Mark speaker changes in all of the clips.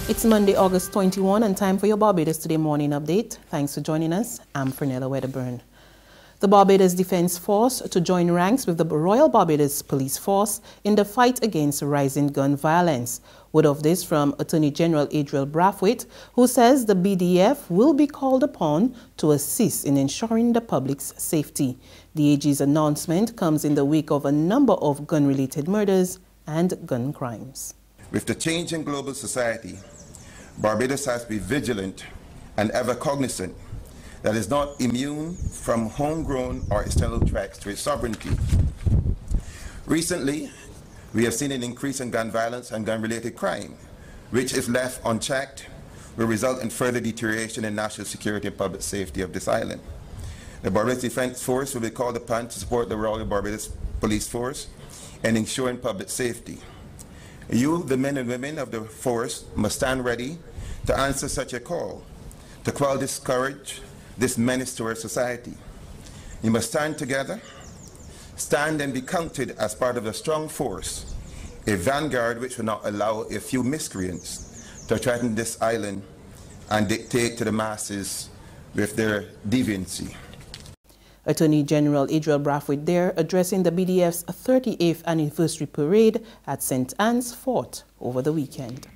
Speaker 1: It's Monday, August 21, and time for your Barbados Today morning update. Thanks for joining us. I'm Fernella Wedderburn. The Barbados Defence Force to join ranks with the Royal Barbados Police Force in the fight against rising gun violence. Word of this from Attorney General Adriel Brathwaite, who says the BDF will be called upon to assist in ensuring the public's safety. The AG's announcement comes in the wake of a number of gun-related murders and gun crimes.
Speaker 2: With the change in global society, Barbados has to be vigilant and ever cognizant that it is not immune from homegrown or external threats to its sovereignty. Recently, we have seen an increase in gun violence and gun-related crime, which, if left unchecked, will result in further deterioration in national security and public safety of this island. The Barbados Defence Force will be called upon to support the Royal Barbados Police Force in ensuring public safety. You, the men and women of the force, must stand ready to answer such a call, to quell this courage, this menace to our society. You must stand together, stand and be counted as part of a strong force, a vanguard which will not allow a few miscreants to threaten this island and dictate to the masses with their deviancy.
Speaker 1: Attorney General Adriel Brathwaite there addressing the BDF's 38th anniversary parade at St. Anne's Fort over the weekend.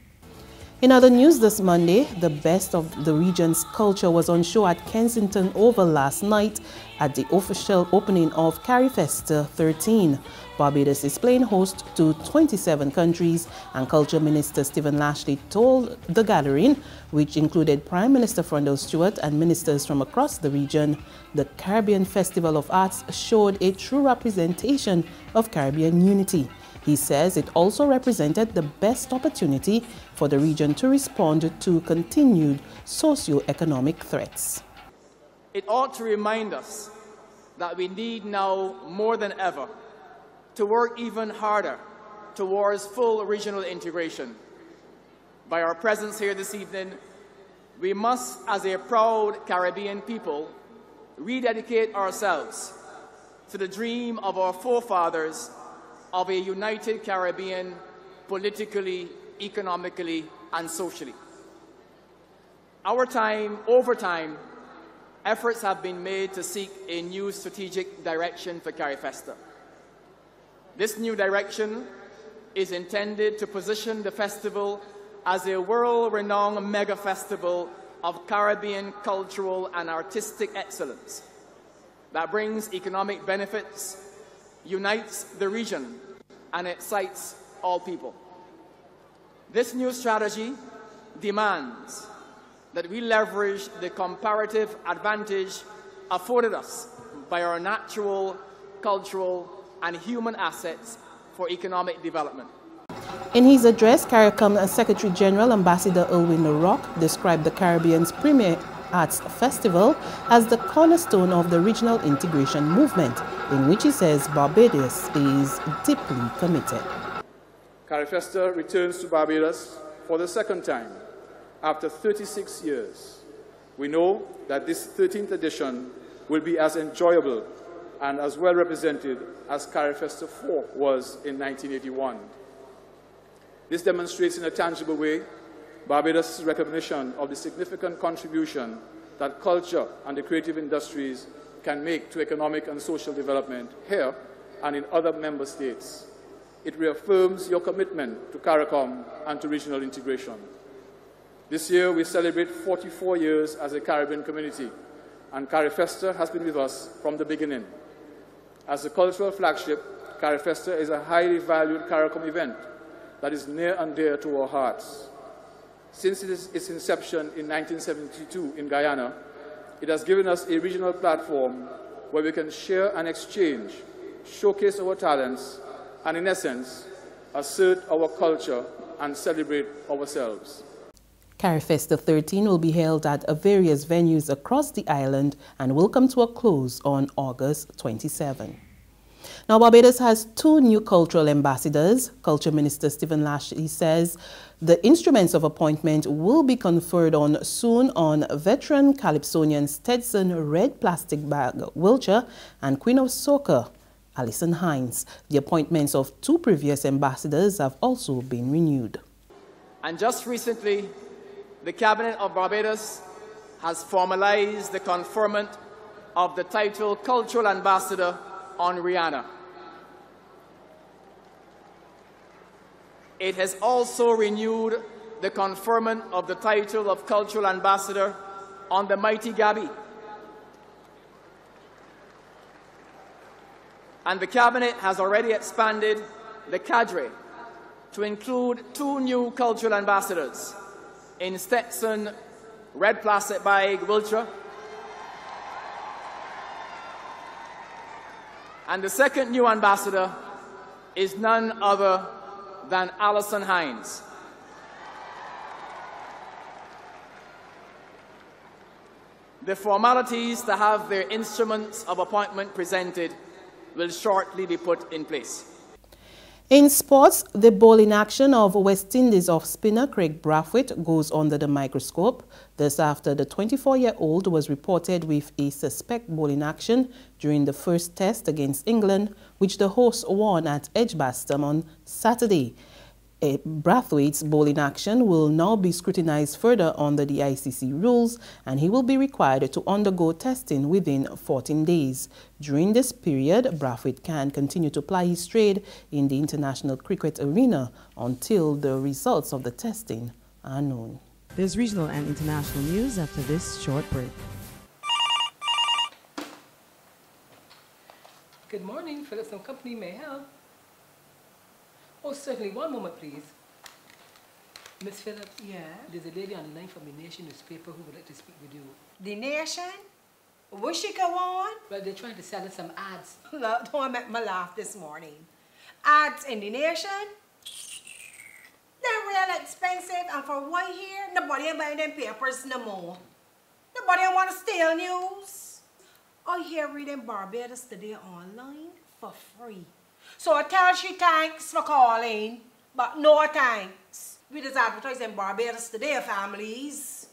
Speaker 1: In other news this Monday, the best of the region's culture was on show at Kensington Oval last night at the official opening of CARIFESTA 13. Barbados is playing host to 27 countries, and Culture Minister Stephen Lashley told the gathering, which included Prime Minister Frondell Stewart and ministers from across the region, the Caribbean Festival of Arts showed a true representation of Caribbean unity. He says it also represented the best opportunity for the region to respond to continued socio-economic threats.
Speaker 3: It ought to remind us that we need now more than ever to work even harder towards full regional integration. By our presence here this evening, we must, as a proud Caribbean people, rededicate ourselves to the dream of our forefathers of a united Caribbean politically, economically, and socially. Over time, efforts have been made to seek a new strategic direction for CARIFESTA. This new direction is intended to position the festival as a world-renowned mega-festival of Caribbean cultural and artistic excellence that brings economic benefits, unites the region, and excites all people. This new strategy demands that we leverage the comparative advantage afforded us by our natural, cultural, and human assets for economic development.
Speaker 1: In his address, CARICOM Secretary General Ambassador Irwin LaRocque described the Caribbean's premier arts festival as the cornerstone of the regional integration movement, in which he says Barbados is deeply committed.
Speaker 4: CARIFESTA returns to Barbados for the second time after 36 years. We know that this 13th edition will be as enjoyable and as well represented as CARIFESTA 4 was in 1981. This demonstrates in a tangible way Barbados' recognition of the significant contribution that culture and the creative industries can make to economic and social development here and in other member states. It reaffirms your commitment to CARICOM and to regional integration. This year we celebrate 44 years as a Caribbean community, and CARIFESTA has been with us from the beginning. As a cultural flagship, CARIFESTA is a highly valued CARICOM event that is near and dear to our hearts. Since its inception in 1972 in Guyana, it has given us a regional platform where we can share and exchange, showcase our talents, and in essence, assert our culture and celebrate ourselves.
Speaker 1: CARIFESTA 13 will be held at various venues across the island and will come to a close on August 27. Now, Barbados has 2 new cultural ambassadors. Culture Minister Stephen Lashley says the instruments of appointment will be conferred on soon on veteran Calypsonian Stetson Red Plastic Bag Wiltshire and Queen of Soca Alison Hines. The appointments of 2 previous ambassadors have also been renewed.
Speaker 3: And just recently, the Cabinet of Barbados has formalized the conferment of the title Cultural Ambassador on Rihanna. It has also renewed the conferment of the title of Cultural Ambassador on the mighty Gabby. And the Cabinet has already expanded the cadre to include 2 new cultural ambassadors in Stetson, Red Placid by Wiltshire, and the second new ambassador is none other than Alison Hines. The formalities to have their instruments of appointment presented will shortly be put in place.
Speaker 1: In sports, the bowling action of West Indies off-spinner Craig Brathwaite goes under the microscope. This after the 24-year-old was reported with a suspect bowling action during the first test against England, which the hosts won at Edgbaston on Saturday. Brathwaite's bowling action will now be scrutinized further under the ICC rules, and he will be required to undergo testing within 14 days. During this period, Brathwaite can continue to ply his trade in the international cricket arena until the results of the testing are known.
Speaker 5: There's regional and international news after this short break.
Speaker 6: Good morning, Phillips & Company, may I help? Oh, certainly. One moment, please. Miss Phillips?
Speaker 7: Yeah?
Speaker 6: There's a lady on the line from the Nation newspaper who would like to speak with you.
Speaker 7: The Nation? Will she go on?
Speaker 6: Well, they're trying to sell us some ads.
Speaker 7: Look, don't make me laugh this morning. Ads in the Nation? They're real expensive, and for 1 year, nobody ain't buying them papers no more. Nobody ain't want to steal news. I hear reading Barbados Today online for free. So I tell she thanks for calling, but no thanks. We just advertising Barbados Today, families.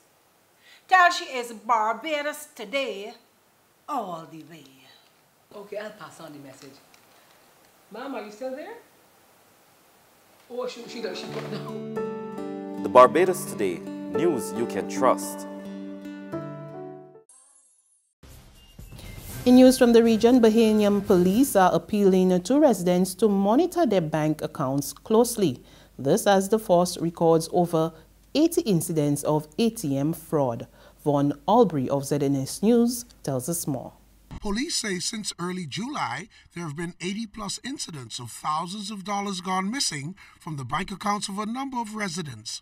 Speaker 7: Tell she is Barbados Today all the way.
Speaker 6: Okay, I'll pass on the message. Ma'am, are you still there? Oh, she put down.
Speaker 8: The Barbados Today, news you can trust.
Speaker 1: In news from the region, Bahamian police are appealing to residents to monitor their bank accounts closely. This as the force records over 80 incidents of ATM fraud. Vaughn Albury of ZNS News tells us more.
Speaker 9: Police say since early July, there have been 80-plus incidents of thousands of dollars gone missing from the bank accounts of a number of residents.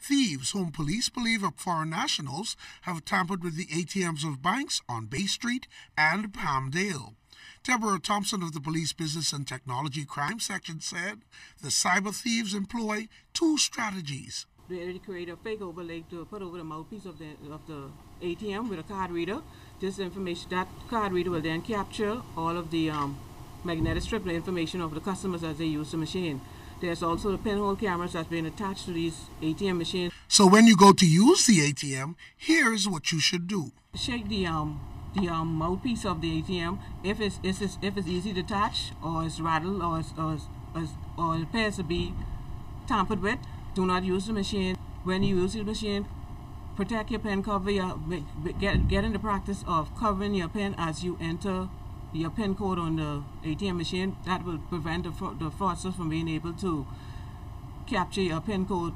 Speaker 9: Thieves, whom police believe are foreign nationals, have tampered with the ATMs of banks on Bay Street and Palmdale. Deborah Thompson of the Police Business and Technology Crime Section said the cyber thieves employ 2 strategies.
Speaker 5: They create a fake overlay to put over the mouthpiece of the ATM with a card reader. This information, that card reader will then capture all of the magnetic strip, the information of the customers as they use the machine. There's also the pinhole cameras that's been attached to these ATM machines.
Speaker 9: So when you go to use the ATM, here's what you should do.
Speaker 5: Shake the mouthpiece of the ATM. If it's easy to touch, or it's rattled, or it appears to be tampered with, do not use the machine. When you use the machine, protect your PIN, get in the practice of covering your PIN as you enter your PIN code on the ATM machine. That will prevent the fraudsters from being able to capture your PIN code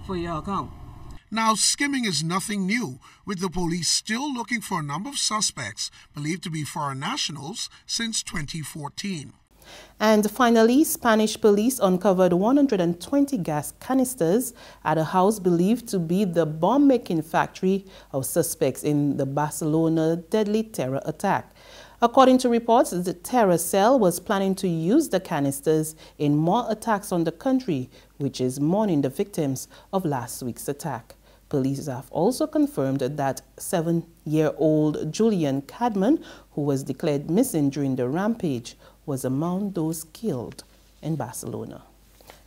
Speaker 5: for your account.
Speaker 9: Now, skimming is nothing new, with the police still looking for a number of suspects believed to be foreign nationals since 2014.
Speaker 1: And finally, Spanish police uncovered 120 gas canisters at a house believed to be the bomb-making factory of suspects in the Barcelona deadly terror attack. According to reports, the terror cell was planning to use the canisters in more attacks on the country, which is mourning the victims of last week's attack. Police have also confirmed that 7-year-old Julian Cadman, who was declared missing during the rampage, was among those killed in Barcelona.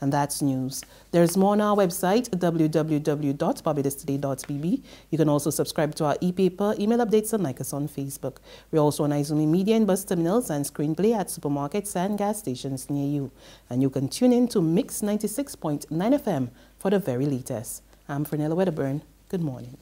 Speaker 1: And that's news. There's more on our website, www.barbadostoday.bb. You can also subscribe to our e-paper, email updates, and like us on Facebook. We're also on Izumi Media in bus terminals and screenplay at supermarkets and gas stations near you. And you can tune in to Mix 96.9 FM for the very latest. I'm Fernella Wedderburn. Good morning.